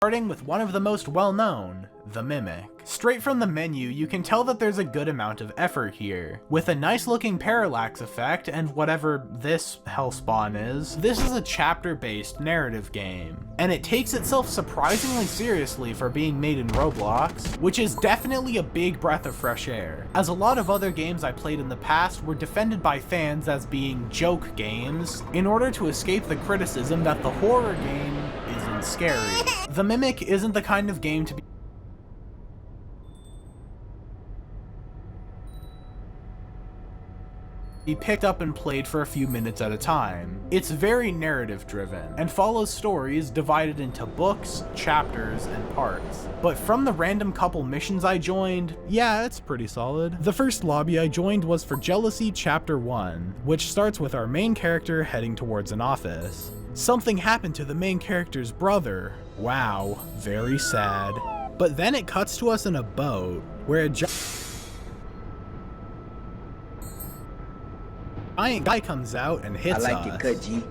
starting with one of the most well-known, the Mimic. Straight from the menu, you can tell that there's a good amount of effort here. With a nice looking parallax effect and whatever this hellspawn is, this is a chapter-based narrative game. And it takes itself surprisingly seriously for being made in Roblox, which is definitely a big breath of fresh air, as a lot of other games I played in the past were defended by fans as being joke games, in order to escape the criticism that the horror game isn't scary. The Mimic isn't the kind of game to be picked up and played for a few minutes at a time. It's very narrative driven, and follows stories divided into books, chapters, and parts. But from the random couple missions I joined, yeah, it's pretty solid. The first lobby I joined was for Jealousy Chapter 1, which starts with our main character heading towards an office. Something happened to the main character's brother. Wow, very sad. But then it cuts to us in a boat, where a giant guy comes out and hits us.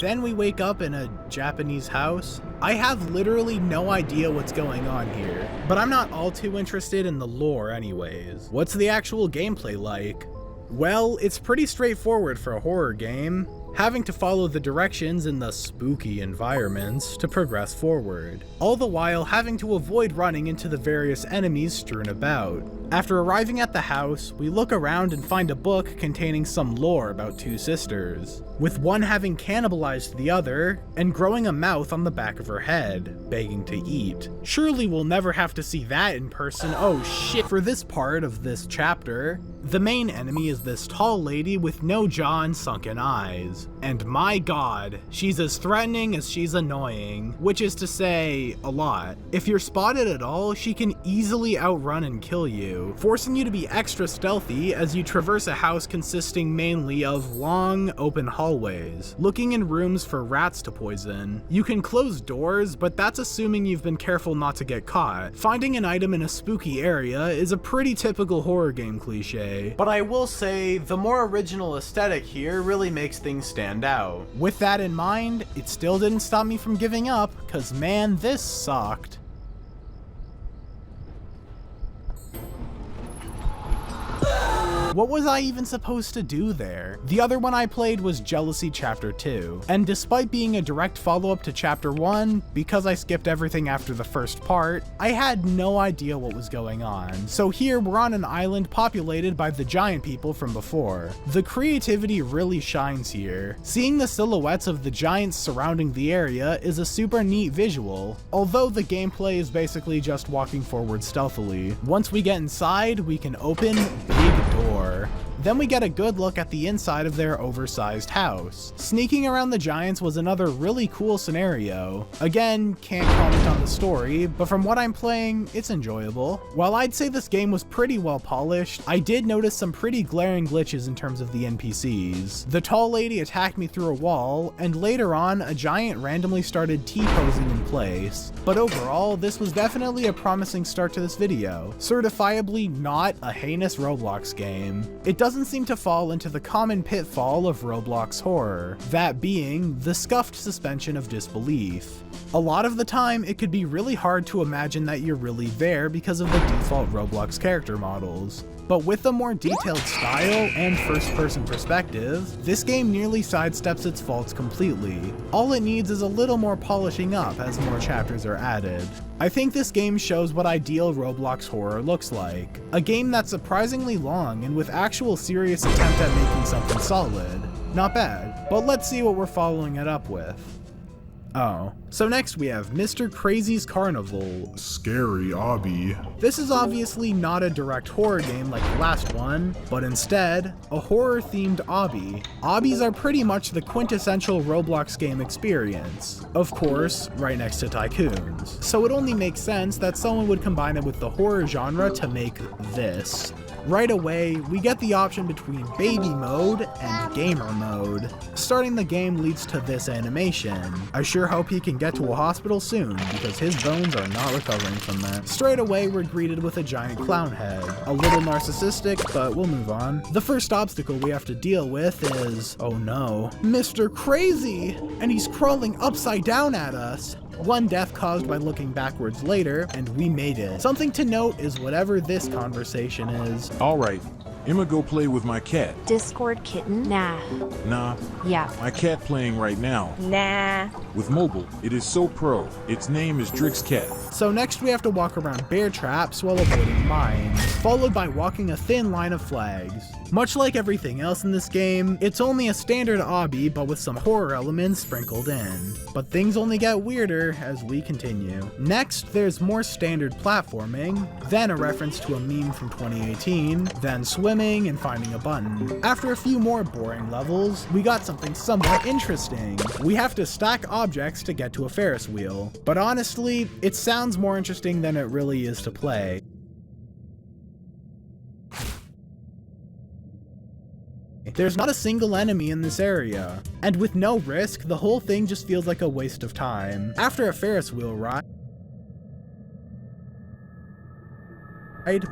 Then we wake up in a Japanese house. I have literally no idea what's going on here, but I'm not all too interested in the lore anyways. What's the actual gameplay like? Well, it's pretty straightforward for a horror game, having to follow the directions in the spooky environments to progress forward, all the while having to avoid running into the various enemies strewn about. After arriving at the house, we look around and find a book containing some lore about two sisters, with one having cannibalized the other and growing a mouth on the back of her head, begging to eat. Surely we'll never have to see that in person. Oh shit. For this part of this chapter, the main enemy is this tall lady with no jaw and sunken eyes. And my god, she's as threatening as she's annoying, which is to say, a lot. If you're spotted at all, she can easily outrun and kill you, forcing you to be extra stealthy as you traverse a house consisting mainly of long, open hallways, looking in rooms for rats to poison. You can close doors, but that's assuming you've been careful not to get caught. Finding an item in a spooky area is a pretty typical horror game cliche, but I will say the more original aesthetic here really makes things stand out. With that in mind, it still didn't stop me from giving up, cause man, this sucked. What was I even supposed to do there? The other one I played was Jealousy Chapter 2, and despite being a direct follow-up to Chapter 1, because I skipped everything after the first part, I had no idea what was going on. So here we're on an island populated by the giant people from before. The creativity really shines here. Seeing the silhouettes of the giants surrounding the area is a super neat visual, although the gameplay is basically just walking forward stealthily. Once we get inside, we can open big door. Then we get a good look at the inside of their oversized house. Sneaking around the giants was another really cool scenario. Again, can't comment on the story, but from what I'm playing, it's enjoyable. While I'd say this game was pretty well polished, I did notice some pretty glaring glitches in terms of the NPCs. The tall lady attacked me through a wall, and later on, a giant randomly started T-posing in place. But overall, this was definitely a promising start to this video. Certifiably not a heinous Roblox game. It doesn't seem to fall into the common pitfall of Roblox horror, that being the scuffed suspension of disbelief. A lot of the time, it could be really hard to imagine that you're really there because of the default Roblox character models. But with a more detailed style and first-person perspective, this game nearly sidesteps its faults completely. All it needs is a little more polishing up as more chapters are added. I think this game shows what ideal Roblox horror looks like. A game that's surprisingly long and with actual serious attempt at making something solid. Not bad, but let's see what we're following it up with. Oh. So next we have Mr. Crazy's Carnival. Scary Obby. This is obviously not a direct horror game like the last one, but instead, a horror-themed obby. Obbies are pretty much the quintessential Roblox game experience. Of course, right next to tycoons. So it only makes sense that someone would combine it with the horror genre to make this. Right away, we get the option between baby mode and gamer mode. Starting the game leads to this animation. I sure hope he can get to a hospital soon, because his bones are not recovering from that. Straight away, we're greeted with a giant clown head. A little narcissistic, but we'll move on. The first obstacle we have to deal with is, oh no, Mr. Crazy! And he's crawling upside down at us. one death caused by looking backwards later, and we made it. Something to note is whatever this conversation is. Alright, I'ma go play with my cat. Discord kitten? Nah. Nah, Yeah. my cat playing right now. Nah. With mobile, it is so pro. Its name is Drix Cat. So next we have to walk around bear traps while avoiding mines, followed by walking a thin line of flags. Much like everything else in this game, it's only a standard obby but with some horror elements sprinkled in. But things only get weirder as we continue. Next, there's more standard platforming, then a reference to a meme from 2018, then swimming and finding a button. After a few more boring levels, we got something somewhat interesting. We have to stack objects to get to a Ferris wheel. But honestly, it sounds more interesting than it really is to play. There's not a single enemy in this area, and with no risk, the whole thing just feels like a waste of time. After a Ferris wheel ride,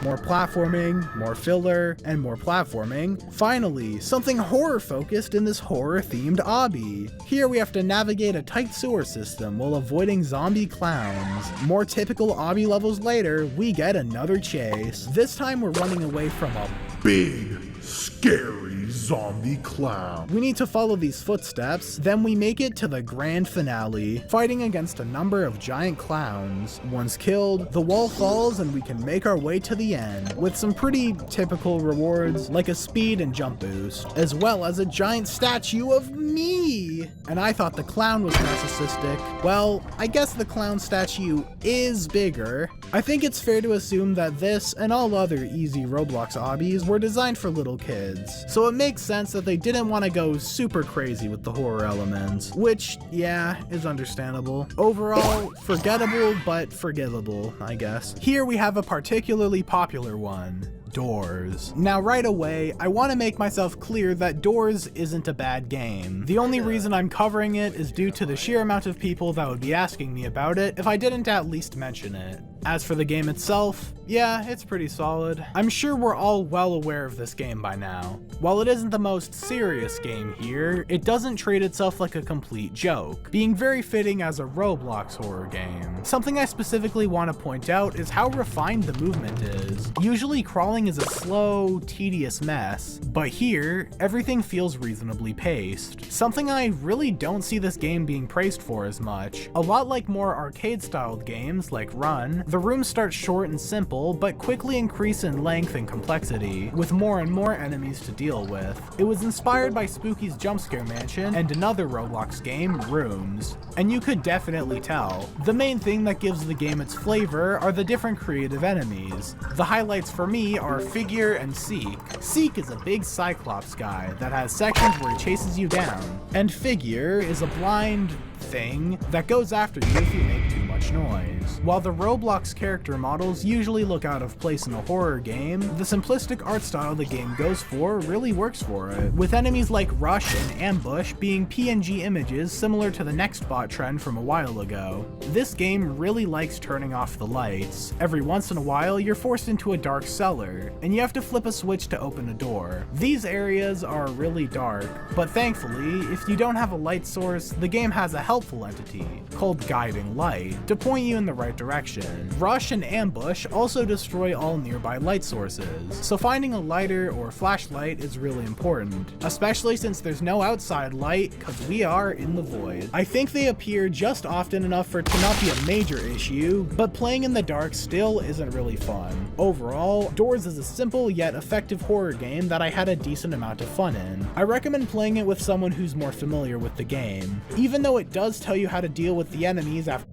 more platforming, more filler, and more platforming. Finally, something horror-focused in this horror-themed obby. Here we have to navigate a tight sewer system while avoiding zombie clowns. More typical obby levels later, we get another chase. This time we're running away from a big, scary zombie clown. We need to follow these footsteps, then we make it to the grand finale, fighting against a number of giant clowns. Once killed, the wall falls and we can make our way to the end, with some pretty typical rewards like a speed and jump boost, as well as a giant statue of me! And I thought the clown was narcissistic. Well, I guess the clown statue is bigger. I think it's fair to assume that this and all other easy Roblox obbies were designed for little kids, so it makes sense that they didn't want to go super crazy with the horror elements, which, yeah, is understandable. Overall, forgettable but forgivable, I guess. Here we have a particularly popular one. Doors. Now right away, I want to make myself clear that Doors isn't a bad game. The only reason I'm covering it is due to the sheer amount of people that would be asking me about it if I didn't at least mention it. As for the game itself, yeah, it's pretty solid. I'm sure we're all well aware of this game by now. While it isn't the most serious game here, it doesn't treat itself like a complete joke, being very fitting as a Roblox horror game. Something I specifically want to point out is how refined the movement is. Usually crawling is a slow, tedious mess, but here, everything feels reasonably paced. Something I really don't see this game being praised for as much. A lot like more arcade-styled games like Run, the rooms start short and simple, but quickly increase in length and complexity, with more and more enemies to deal with. It was inspired by Spooky's Jumpscare Mansion and another Roblox game, Rooms, and you could definitely tell. The main thing that gives the game its flavor are the different creative enemies. The highlights for me are Figure and Seek. Seek is a big Cyclops guy that has sections where he chases you down, and Figure is a blind thing that goes after you if you make too much noise. While the Roblox character models usually look out of place in a horror game, the simplistic art style the game goes for really works for it, with enemies like Rush and Ambush being PNG images similar to the Nextbot trend from a while ago. This game really likes turning off the lights. Every once in a while, you're forced into a dark cellar, and you have to flip a switch to open a door. These areas are really dark, but thankfully, if you don't have a light source, the game has a helpful entity called Guiding Light to point you in the right direction. Rush and Ambush also destroy all nearby light sources, so finding a lighter or flashlight is really important, especially since there's no outside light because we are in the void. I think they appear just often enough for it to not be a major issue, but playing in the dark still isn't really fun. Overall, Doors is a simple yet effective horror game that I had a decent amount of fun in. I recommend playing it with someone who's more familiar with the game, even though it does tell you how to deal with the enemies after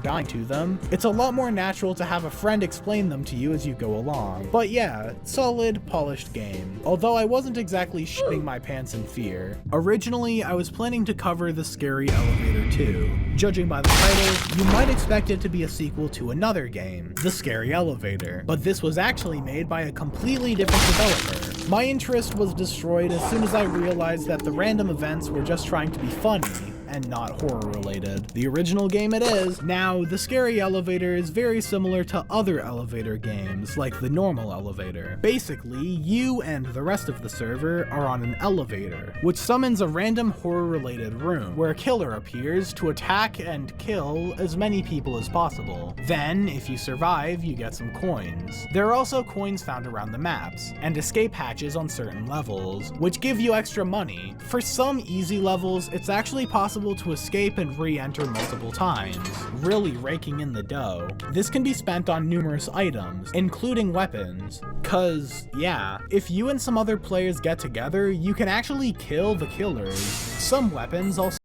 dying to them. It's a lot more natural to have a friend explain them to you as you go along. But yeah, solid, polished game. Although I wasn't exactly shitting my pants in fear. Originally, I was planning to cover The Scary Elevator 2. Judging by the title, you might expect it to be a sequel to another game, The Scary Elevator, but this was actually made by a completely different developer. My interest was destroyed as soon as I realized that the random events were just trying to be funny, and not horror related. The original game it is. Now, the scary elevator is very similar to other elevator games, like the normal elevator. Basically, you and the rest of the server are on an elevator, which summons a random horror related room, where a killer appears to attack and kill as many people as possible. Then, if you survive, you get some coins. There are also coins found around the maps, and escape hatches on certain levels, which give you extra money. For some easy levels, it's actually possible to escape and re-enter multiple times, really raking in the dough. This can be spent on numerous items, including weapons, cause yeah, if you and some other players get together, you can actually kill the killers. Some weapons also